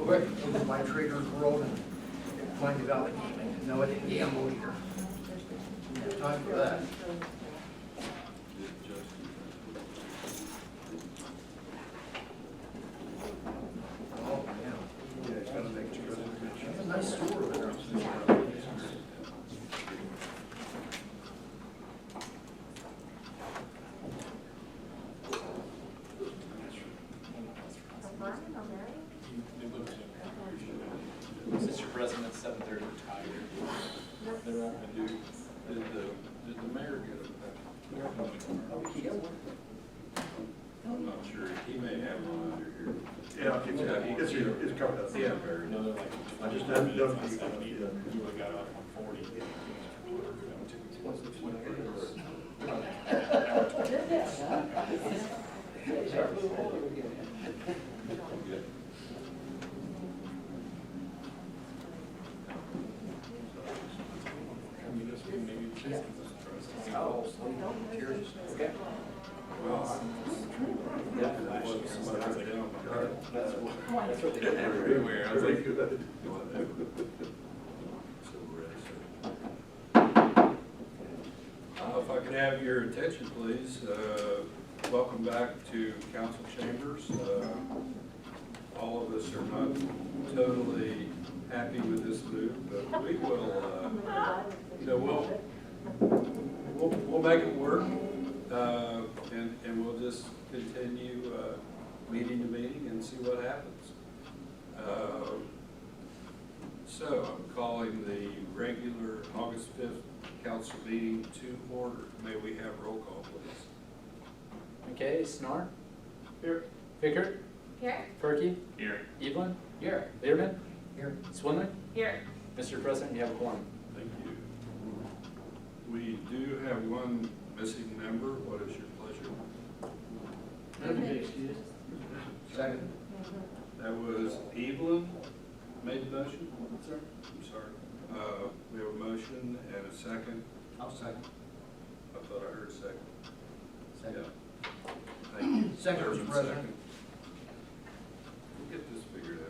quick into my trader's world and find development. No, I didn't gamble either. Didn't have time for that. Oh, yeah. Yeah, it's gotta make sure. That's a nice store over there. Mr. President, 7:30 retired. They're not gonna do, did the mayor get it back? I'm not sure, he may have one under here. Yeah, it's covered up. Yeah, very. No, they're like, I just haven't done it. 70, you would've got off on 40. Oh, cheers. Okay. Well, Yeah. somebody down. That's what they do Everywhere, I was like, Good. If I could have your attention, please. Welcome back to council chambers. All of us are not totally happy with this move, but we will, we'll make it work, and we'll just continue meeting to meeting and see what happens. So I'm calling the regular August 5th council meeting to order. May we have roll call, please? Okay, Snar? Here. Vickert? Here. Perky? Here. Evelyn? Here. Learman? Here. Swinley? Here. Mr. President, you have a quorum. Thank you. We do have one missing member. What is your pleasure? Second. That was Evelyn made the motion? Sir? I'm sorry. We have a motion and a second. I'll second. I thought I heard second. Second. Yeah. Thank you. Second, Third Mr. and President. second. We'll get this figured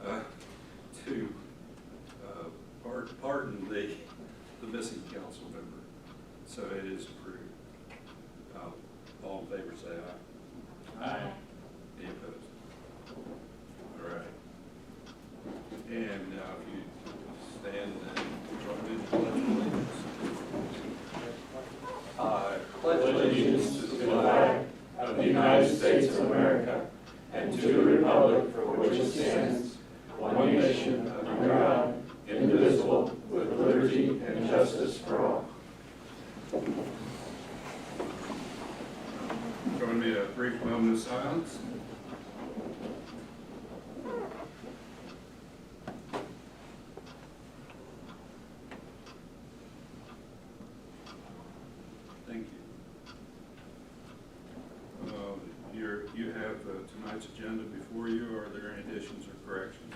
out. Pardon the missing council member. So it is approved. All in favor say aye. Aye. Any opposed? All right. And now if you stand and join in the pledge of allegiance. I pledge allegiance to the flag of the United States of America and to the republic for which it stands, one nation, under God, indivisible, with liberty and justice for all. Join me in a brief moment of silence. Thank you. You have tonight's agenda before you. Are there any additions or corrections?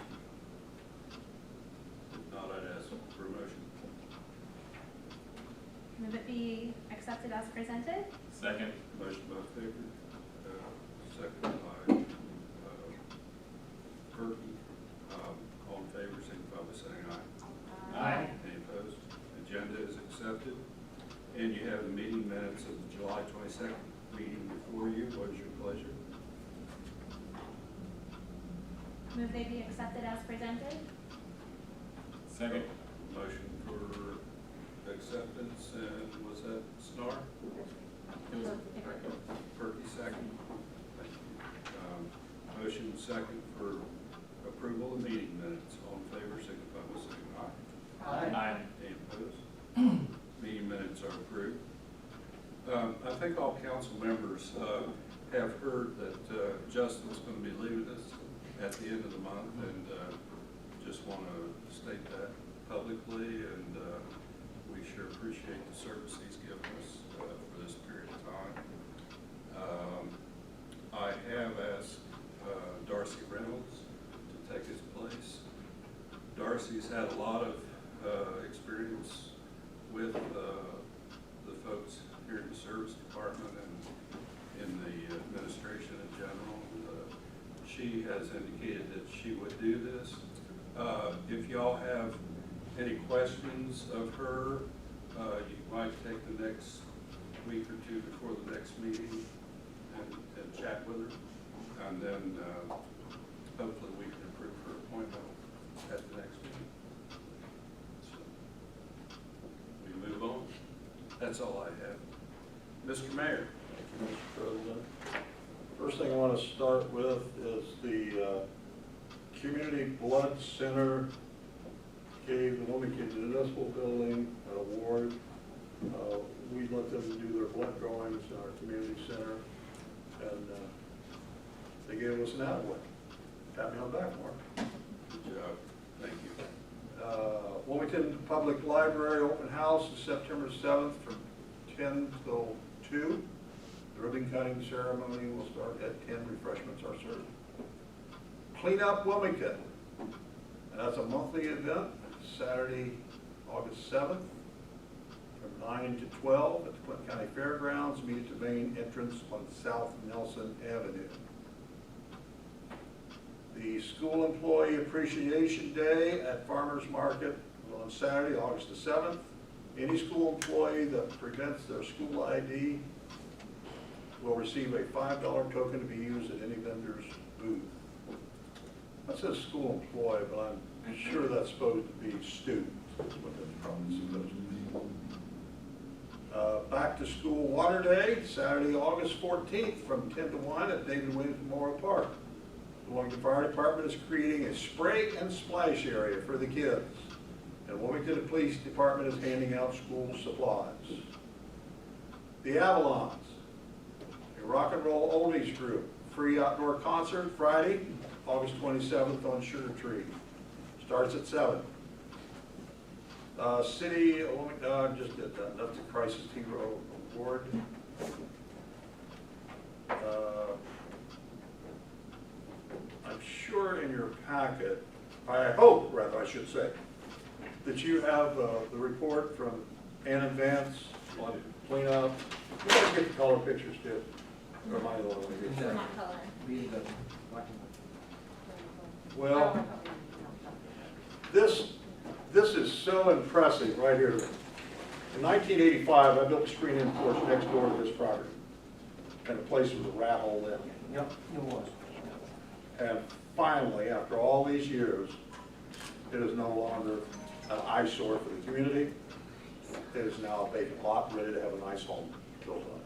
If not, I'd ask for a motion. Move it be accepted as presented. Second. Motion by Faber, second by Perky. All in favor, signify by saying aye. Aye. Any opposed? Agenda is accepted. And you have the meeting minutes of the July 22nd meeting before you. What is your pleasure? Move they be accepted as presented. Second. Motion for acceptance, and was that Snar? Perky second. Thank you. Motion second for approval of meeting minutes. All in favor, signify by saying aye. Aye. Any opposed? Meeting minutes are approved. I think all council members have heard that Justin's going to be leaving us at the end of the month, and just want to state that publicly, and we sure appreciate the service he's given us for this period of time. I have asked Darcy Reynolds to take his place. Darcy's had a lot of experience with the folks here in the service department and in the administration in general. She she has indicated that she would do this. If y'all have any questions of her, you might take the next week or two before the next meeting and chat with her. And then hopefully we can approve her appointment at the next meeting. So, we move on. That's all I have. Mr. Mayor. Thank you, Mr. President. First thing I want to start with is the Community Blood Center gave the Wilmington Municipal Building an award. We let them do their blood drawings in our community center, and they gave us an award. Pat me on the back, Mark. Good job. Thank you. Wilmington Public Library open house is September 7th from 10 till 2. The ribbon cutting ceremony will start at 10. Refreshments are served. Clean Up Wilmington. And that's a monthly event, Saturday, August 7th, from 9 to 12 at the Clinton County Fairgrounds. Meet at the main entrance on South Nelson Avenue. The School Employee Appreciation Day at Farmers Market is on Saturday, August the 7th. Any school employee that presents their school ID will receive a $5 token to be used at any vendor's booth. That says school employee, but I'm sure that's supposed to be students. That's what that's probably supposed to be. Back to School Water Day, Saturday, August 14th from 10 to 1 at David Williams Memorial Park. The Wilmington Fire Department is creating a spray and splash area for the kids. And Wilmington Police Department is handing out school supplies. The Avalons, a rock and roll oldies group, free outdoor concert Friday, August 27th on Sugar Tree. Starts at 7. City, just did that, that's the Crisis Hero Award. I'm sure in your packet, I hope, rather I should say, that you have the report from Ann and Vance on cleanup. You gotta get the color pictures too. Or am I the one who gets that? Not color. Be the black and white. Well, this is so impressive right here. In 1985, I built a screen-in porch next door to this property. And the place was a rat hole then. Yep, it was. And finally, after all these years, it is no longer an eyesore for the community. It is now a vacant lot, ready to have a nice home built on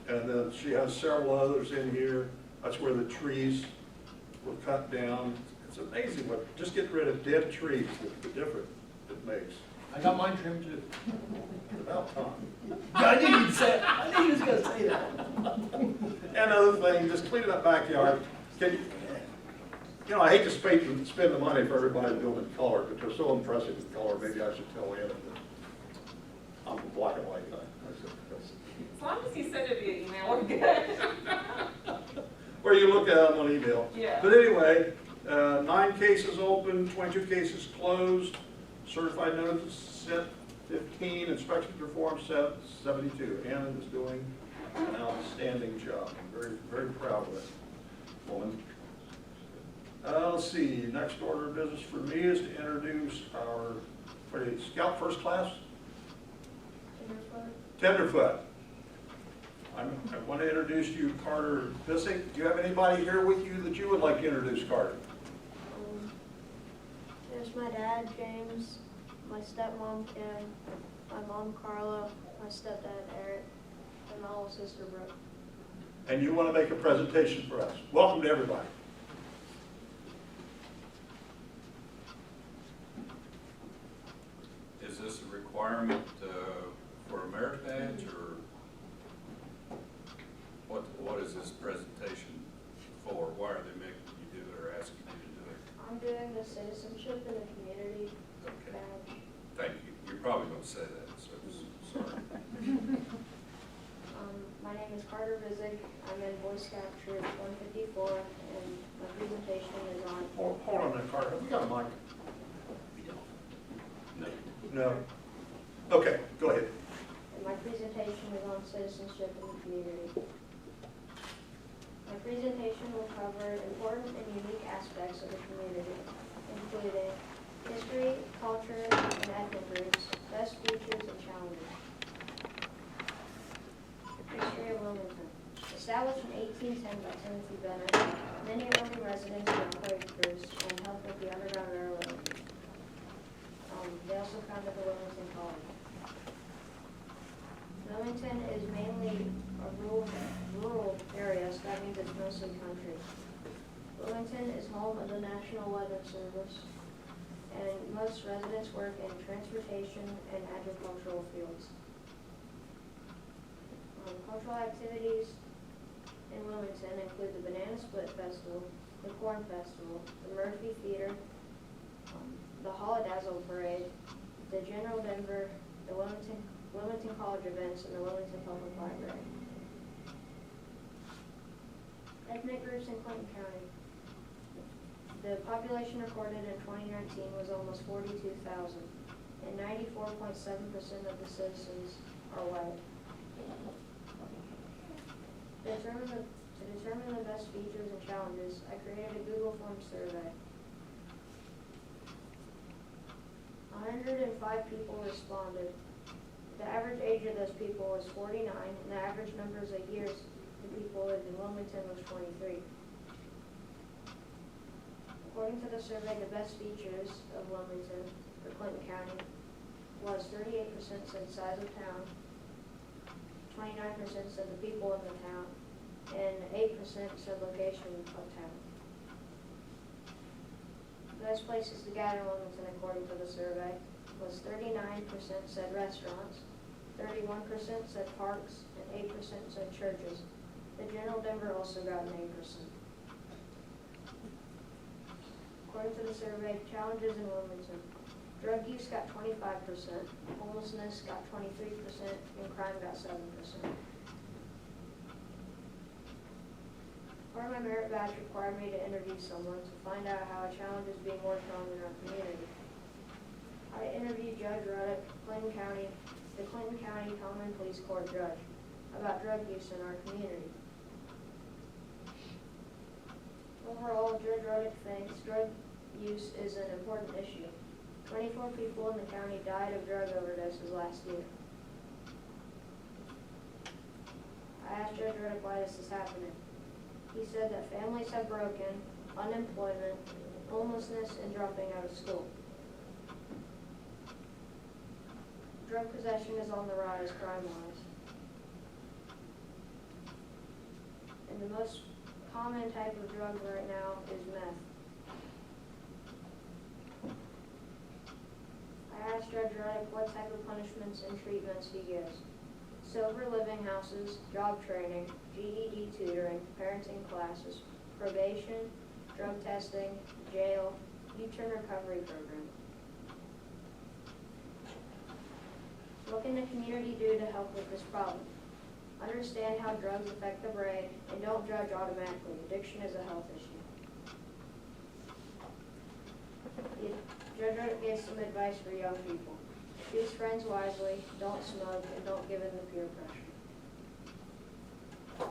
it. And then she has several others in here. That's where the trees were cut down. It's amazing what, just getting rid of dead trees, the difference it makes. I got mine trimmed too. About time. I knew you'd say, I knew you was gonna say that. And another thing, just cleaning up backyard. You know, I hate to spend the money for everybody to build in color, but they're so impressive in color, maybe I should tell Ann that I'm a black and white guy. As long as you send it via email, we're good. Or you look at them on email. Yeah. But anyway, 9 cases open, 22 cases closed, certified notices sent 15, inspection performed 72. Anna is doing an outstanding job. I'm very, very proud of that woman. Let's see, next order of business for me is to introduce our Scout First Class. Tenderfoot. I want to introduce you Carter Bissick. Do you have anybody here with you that you would like to introduce Carter? There's my dad, James, my stepmom, Kim, my mom, Carla, my stepdad, Eric, and my little sister, Brooke. And you want to make a presentation for us. Welcome to everybody. Is this a requirement for a merit badge, or what is this presentation for? Why are they making you do it or asking you to do it? I'm doing the citizenship in the community Okay, badge. thank you. You're probably going to say that, so sorry. My name is Carter Bissick. I'm in Boy Scout Troop 154, and my presentation is on. Hold on a minute, Carter. Have we got a mic? No. No. Okay, go ahead. And my presentation is on citizenship in the community. My presentation History, culture, and ethnic groups, best features and challenges. History of Wilmington. Established in 1810 by Timothy Bennett, many early residents were Quakers and helped with the Underground Railroad. They also founded the Wilmington College. Wilmington is mainly a rural area, so that means it's mostly country. Wilmington is home of the National Weather Service, and most residents work in transportation and agricultural fields. Cultural activities in Wilmington include the Banana Split Festival, the Corn Festival, the Murphy Theater, the Holidazzle Parade, the General Denver, the Wilmington College events, and the Wilmington Public Library. Ethnic groups in Clinton County. The population recorded in 2019 was almost 42,000, and 94.7% of the citizens are white. To determine the best features and challenges, I created a Google Forms survey. 105 people responded. The average age of those people was 49, and the average numbers of years the people lived in Wilmington was 23. According to the survey, the best features of Wilmington for Clinton County was 38% said size of town, 29% said the people in the town, and 8% said location of town. The best places to gather in Wilmington, according to the survey, was 39% said restaurants, 31% said parks, and 8% said churches. The General Denver also got an 8%. According to the survey, challenges in Wilmington. Drug use got 25%, homelessness got 23%, and crime got 7%. Part of my merit badge required me to interview someone to find out how a challenge is being worked on in our community. I interviewed Judge Ruddock, the Clinton County Common Police Court judge, about drug use in our community. Overall, Judge Ruddock thinks drug use is an important issue. 24 people in the county died of drug overdoses last year. I asked Judge Ruddock why this is happening. He said that families have broken, unemployment, homelessness, and dropping out of school. Drug possession is on the rise crime-wise. And the most common type of drug right now is meth. I asked Judge Ruddock what type of punishments and treatments he gives. Sober living houses, job training, GED tutoring, parenting classes, probation, drug testing, jail, U-turn recovery program. What can the community do to help with this problem? Understand how drugs affect the brain, and don't judge automatically. Addiction is a health issue. Judge Ruddock gave some advice for young people. Choose friends wisely, don't smoke, and don't give in to peer pressure.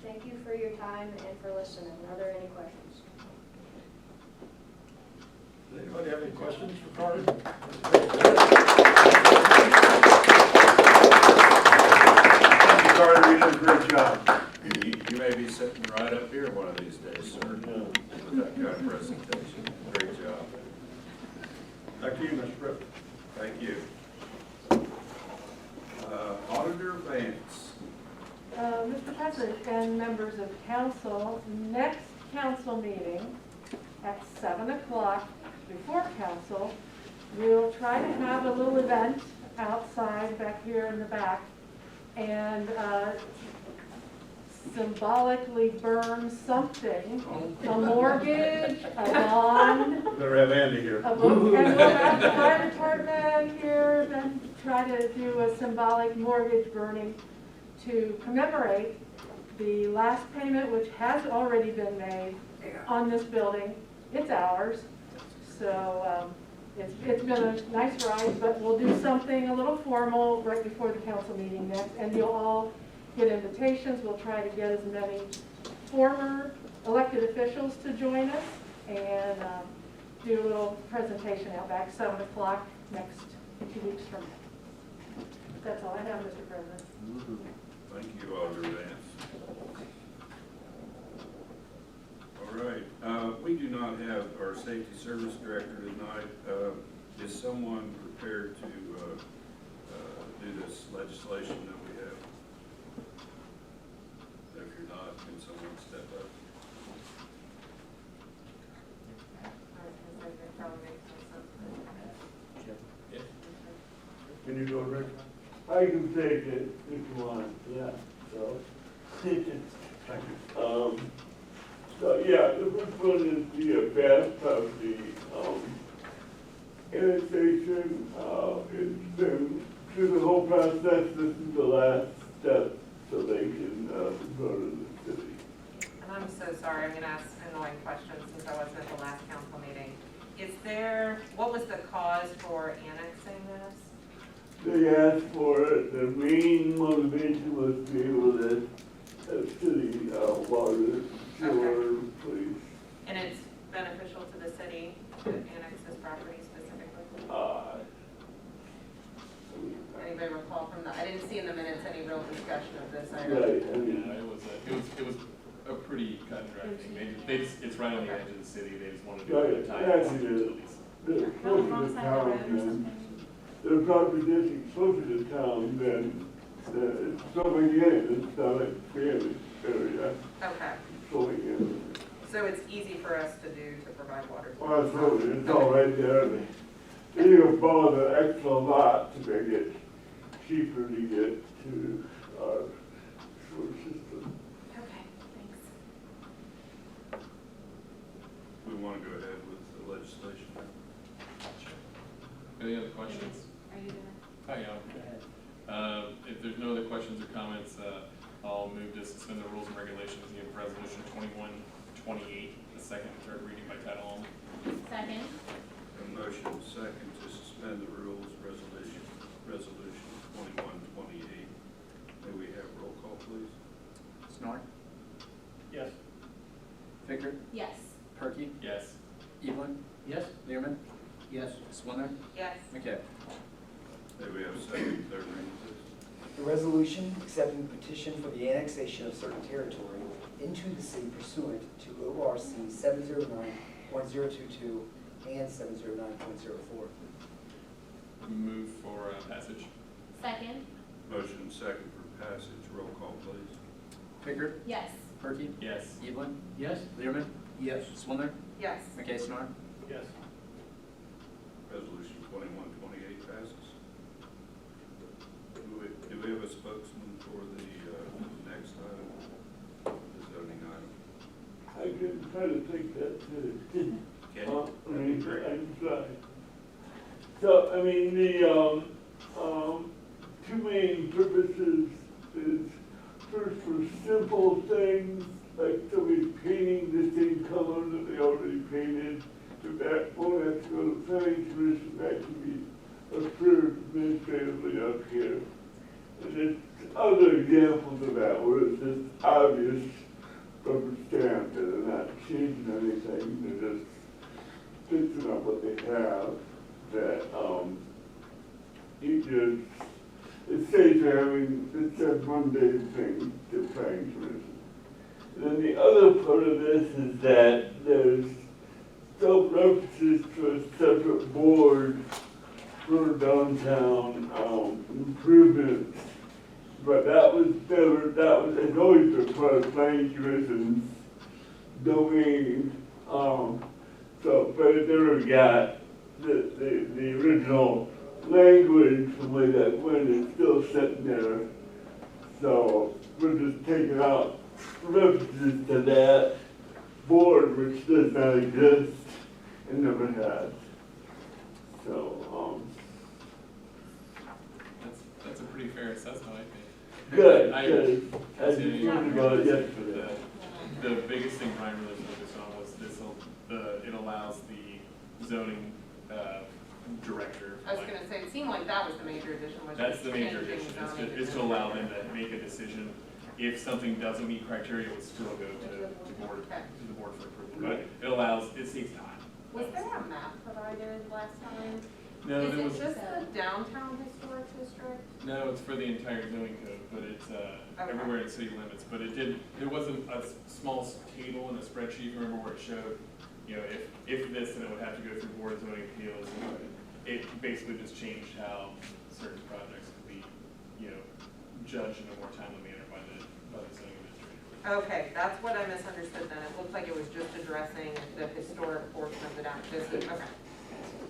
Thank you for your time and for listening. Are there any questions? Does anybody have any questions for Carter? Carter, you did a great job. You may be sitting right up here one of these days, sir, with that kind of presentation. Great job. Back to you, Mr. President. Thank you. Auditor Vance. Mr. President and members of council, next council meeting at 7 o'clock before council, we'll try to have a little event outside back here in the back and symbolically burn something, a mortgage, a bond, Better have Andy here. a book, and we'll have the fire department here and try to do a symbolic mortgage burning to commemorate the last payment, which has already been made on this building. It's ours, so it's been a nice ride, but we'll do something a little formal right before the council meeting next, and you'll all get invitations. We'll try to get as many former elected officials to join us, and do a little presentation out back, 7 o'clock next 2 weeks from now. That's all I have, Mr. President. Thank you, Auditor Vance. All right, we do not have our Safety Service Director tonight. Is someone prepared to do this legislation that we have? If you're not, can someone step up? Can you go, Rick? I can take it if you want, yeah, so. Thank you. So, yeah, the first one is the best of the, annexation. It's been through the whole process. This is the last step so they can, go to the city. And I'm so sorry, I'm gonna ask annoying questions since I wasn't at the last council meeting. What was the cause for annexing this? They asked for it. The main motivation was to be able to have city, water, sewer, police. And it's beneficial to the city to annex this property specifically? Anybody recall from I didn't see in the minutes any real discussion of this item. Right, I Yeah, mean, it was a pretty cut and dry thing. It's right on the edge of the city. They just wanted to right, do it tight. actually, the closer Wrong to side of the road or town, something. the property district closer to town, then, it's going in, it's not like family area, Okay, going in. so it's easy for us to do to provide water. Well, it's all right there. They even bought an extra lot to make it cheaper to get to our sewer system. Okay, thanks. We want to go ahead with the legislation. Any other questions? Are you doing Hi, if there's no other questions or comments, I'll move to suspend the rules and regulations and give resolution 2128 the second and third reading by title only. it? Second. A motion second to suspend the rules, resolution 2128. May we have roll call, please? Snort? Yes. Vickers, Yes. Perky, Yes. Evelyn? Yes. Learman? Yes. Swinner? Yes. McCabe. May we have second and third reading, please? A resolution accepting the petition for the annexation of certain territory into the city pursuant to ORC 709.022 and 709.04. Move for passage. Second. Motion second for passage. Roll call, please. Vickers, Yes. Perky, Yes. Evelyn? Yes. Learman? Yes. Swinner? Yes. McCabe, Snort? Yes. Resolution 2128 passes. Do we have a spokesman for the next item, the zoning item? I can try to think that too. Okay. I mean, I can try. So, I mean, the, two main purposes is first for simple things, like somebody painting the same color that they already painted. If that won't have to go to the planning commission, that can be approved administratively up here. And there's other examples of that where it's just obvious rubber stamp, that they're not changing anything, they're just fixing up what they have, that, it stays there, I mean, it says Monday thing to planning commission. And then the other part of this is that there's still references to a separate board for downtown, improvements. But it's always been part of planning commission's domain. But it never got the original language from way that when it's still sitting there. So we're just taking out references to that board, which does not exist and never has. So, That's a pretty fair assessment, I think. good, I good. I just learned about it yesterday. The biggest thing Brian really focused on was it allows the zoning director. I was gonna say, it seemed like that was the major addition, was That's just the major changing addition, zoning. is to allow them to make a decision. If something doesn't meet criteria, it would still go to the board Okay. for approval. But it saves time. Was there a map provided last time? No, Is there it was, just the downtown historic district? no, it's for the entire zoning code, but it's, everywhere in city limits, but there wasn't a small table in a spreadsheet, remember where it showed, you know, if this, then it would have to go through board of zoning appeals. It basically just changed how certain projects could be, you know, judged in a more timely manner by the zoning administrator. Okay, that's what I misunderstood then. It looked like it was just addressing the historic portion of the downtown. Okay.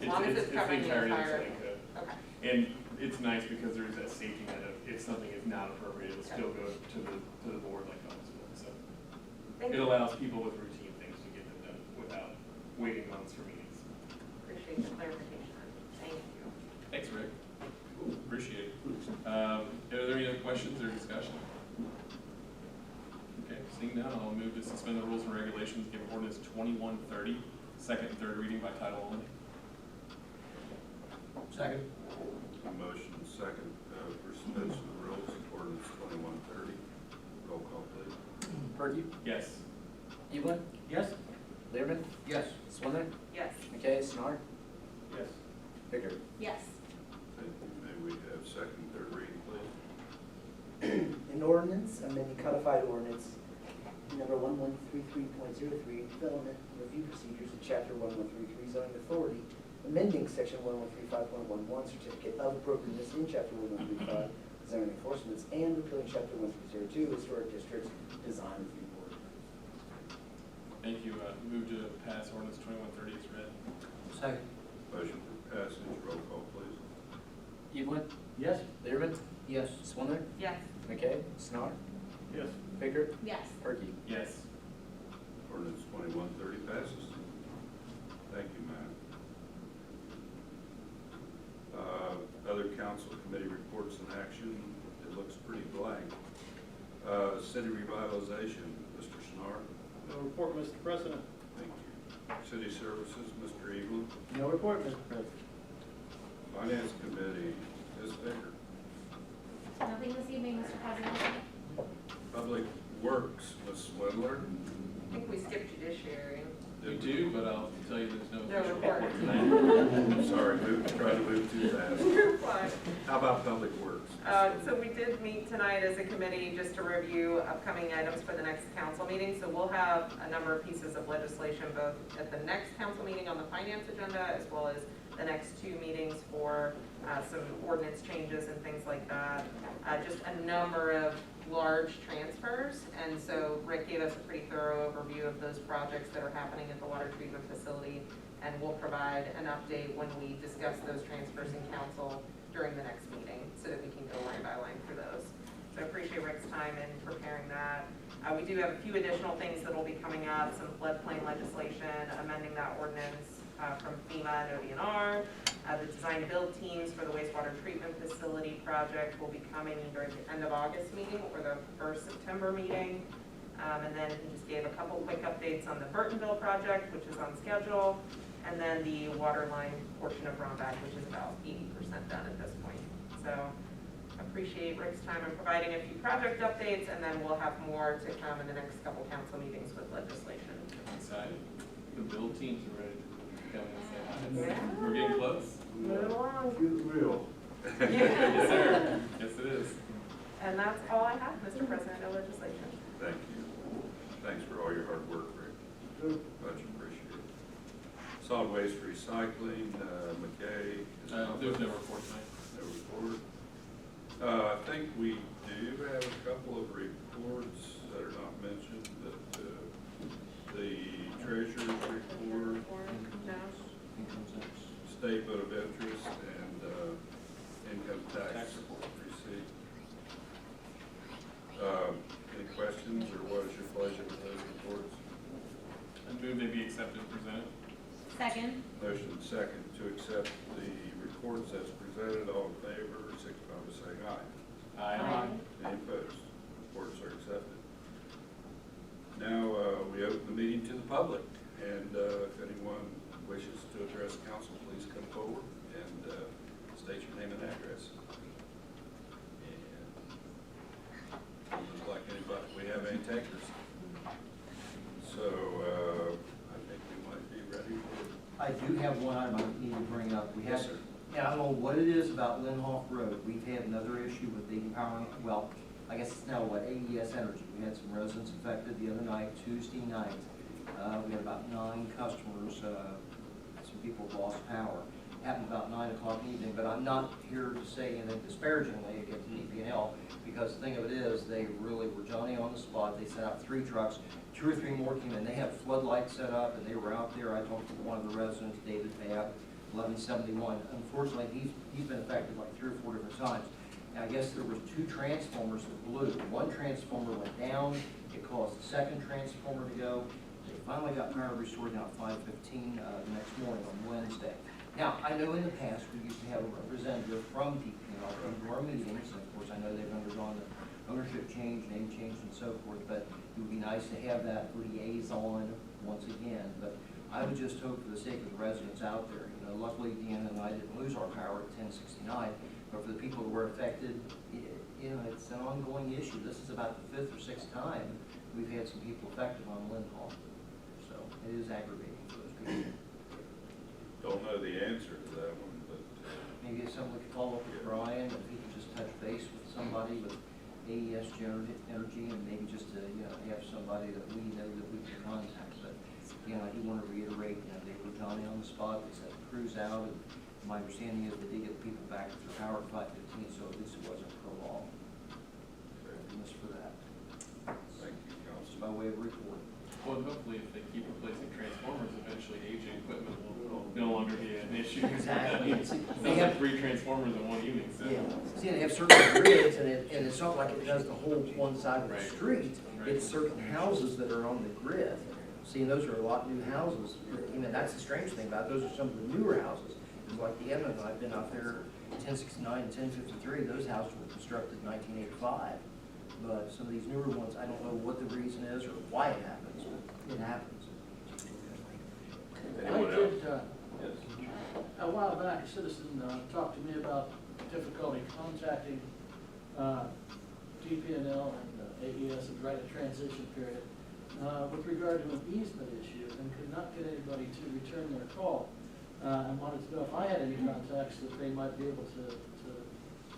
As long as it's covering the entirety of entire. zoning code. Okay. And it's nice because there's that safety net of if something is not appropriate, it'll still go to the board like always will. So Thank it you. allows people with routine things to get them done without waiting months for meetings. Appreciate the clarification. Thank you. Thanks, Rick. Appreciate it. Are there any other questions or discussion? Okay, seeing none, I'll move to suspend the rules and regulations, give ordinance 2130 second and third reading by title only. Second. A motion second for suspension of the rules, ordinance 2130. Roll call, please. Perky? Yes. Evelyn? Yes. Learman? Yes. Swindler? Yes. McKay? Snar? Yes. Bicker? Yes. Thank you. May we have second and third reading, please? An ordinance, amending codified ordinance number 1133.03, development review procedures in chapter 1133 zoning authority, amending section 1135.11, certificate of appropriateness in chapter 1135 zoning enforcements, and repealing chapter 1302 historic districts design review board. Thank you. Move to pass ordinance 2130 as read. Second. Motion for passage, roll call, please. Evelyn? Yes. Learman? Yes. Swindler? Yes. McKay? Snar? Yes. Bicker? Yes. Perky? Yes. Ordinance 2130 passes. Thank you, Matt. Other council committee reports and action, it looks pretty blank. City revitalization, Mr. Schnarr. No report, Mr. President. Thank you. City services, Mr. Evelyn. No report, Mr. President. Finance committee, Ms. Baker. Nothing this evening, Mr. President. Public works, Ms. Swindler. I think we skipped judiciary. You do, but I'll tell you there's no No official report. report tonight. Sorry, try to move too fast. You're fine. How about public works? So we did meet tonight as a committee just to review upcoming items for the next council meeting. So we'll have a number of pieces of legislation both at the next council meeting on the finance agenda as well as the next two meetings for some ordinance changes and things like that. Just a number of large transfers, and so Rick gave us a pretty thorough overview of those projects that are happening at the water treatment facility, and we'll provide an update when we discuss those transfers in council during the next meeting, so that we can go line by line through those. So I appreciate Rick's time in preparing that. We do have a few additional things that will be coming up, some floodplain legislation, amending that ordinance from FEMA and ODNR. The design build teams for the wastewater treatment facility project will be coming either at the end of August meeting or the first September meeting. And then he just gave a couple quick updates on the Burtonville project, which is on schedule, and then the water line portion of Romback, which is about 80% done at this point. So appreciate Rick's time in providing a few project updates, and then we'll have more to come in the next couple council meetings with legislation. Excited. The build teams are ready to come and say hi. Yeah. We're getting close. Move along. Goodwill. Yes, sir. Yes, it is. And that's all I have, Mr. President, no legislation. Thank you. Thanks for all your hard work, Rick. Much appreciated. Solid waste recycling, McKay. There's no report tonight. No report. I think we do have a couple of reports that are not mentioned, but the treasurer's report, statement of interest, and income tax receipt. Any questions, or what is your pleasure with those reports? I move they be accepted and presented. Second. Motion second to accept the reports as presented. All in favor, signify by saying aye. Aye. Any opposed? Reports are accepted. Now, we open the meeting to the public, and if anyone wishes to address council, please come forward and state your name and address. And it looks like anybody, we have any takers. So I think we might be ready for I do have one item I need to bring up. We have, Yes, sir. and I don't know what it is about Lynn Road. We've had another issue with the power, well, I guess it's now what, AES Energy. We had some residents affected the other night, Tuesday night. We had about 9 customers, some people lost power. Happened about 9 o'clock in the evening, but I'm not here to say anything disparagingly against DP&L, because the thing of it is, they really were Johnny on the spot. They sent out 3 trucks, 2 or 3 more came in. They had floodlights set up, and they were out there. I talked to one of the residents, David Babb, 1171. Unfortunately, he's been affected like 3 or 4 different times. And I guess there was 2 transformers that blew. One transformer went down. It caused the second transformer to go. They finally got power restored now at 5:15 the next morning on Wednesday. Now, I know in the past, we used to have a representative from DP&L come to our meetings. Of course, I know they've undergone the ownership change, name change, and so forth, but it would be nice to have that liaison once again. But I would just hope, for the sake of the residents out there, luckily Deanna and I didn't lose our power at 1069, but for the people who were affected, it's an ongoing issue. This is about the 5th or 6th time we've had some people affected on Lynn Hall. So it is aggravating for those people. Don't know the answer to that one, but. Maybe if someone could follow up with Brian, if he could just touch base with somebody with AES Energy, and maybe just to, have somebody that we know that we can contact. But, I do want to reiterate, they were Johnny on the spot. They sent the crews out, and my understanding is they did get the people back to their power at 5:15, so at least it wasn't prolonged. Thanks for that. Thank you, Just Councilman. by way of report. Well, and hopefully if they keep replacing transformers, eventually aging equipment will no longer be an issue. Exactly. They have 3 transformers in one evening, so. Yeah, see, they have certain grids, and it's not like it does the whole one side of the Right. street. Right. It's certain houses that are on the grid. See, and those are a lot new houses. That's the strange thing about it. Those are some of the newer houses. It's like the Edmond, I've been out there, 1069 and 1053, those houses were constructed in 1985. But some of these newer ones, I don't know what the reason is or why it happens, but it happens. Anyone else? Yes. A while back, a citizen talked to me about difficulty contacting DP&L and AES at the right of transition period with regard to an easement issue, and could not get anybody to return their call. And wanted to know if I had any contacts that they might be able to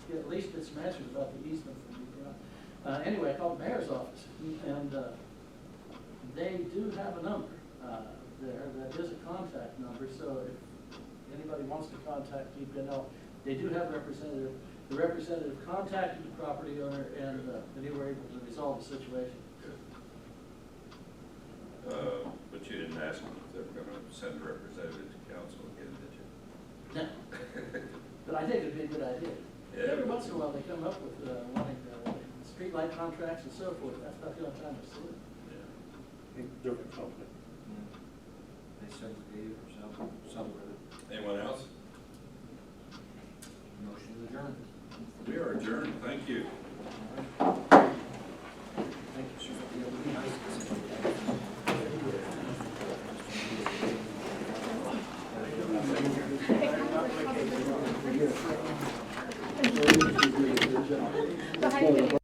get at least get some answers about the easement from DP&L. Anyway, I called the mayor's office, and they do have a number there that is a contact number, so if anybody wants to contact DP&L, they do have a representative. The representative contacted the property owner, and they were able to resolve the situation. But you didn't ask them if they were going to send a representative to council again, did you? No. But I think it'd be a good idea. Yeah. Every once in a while, they come up with wanting streetlight contracts and so forth. That's not the only time I see it. Yeah. Different company. They segregated or something with it. Anyone else? Motion to adjourn. We are adjourned. Thank you. Thank you, sir. Yeah, it would be nice to see you. So how do you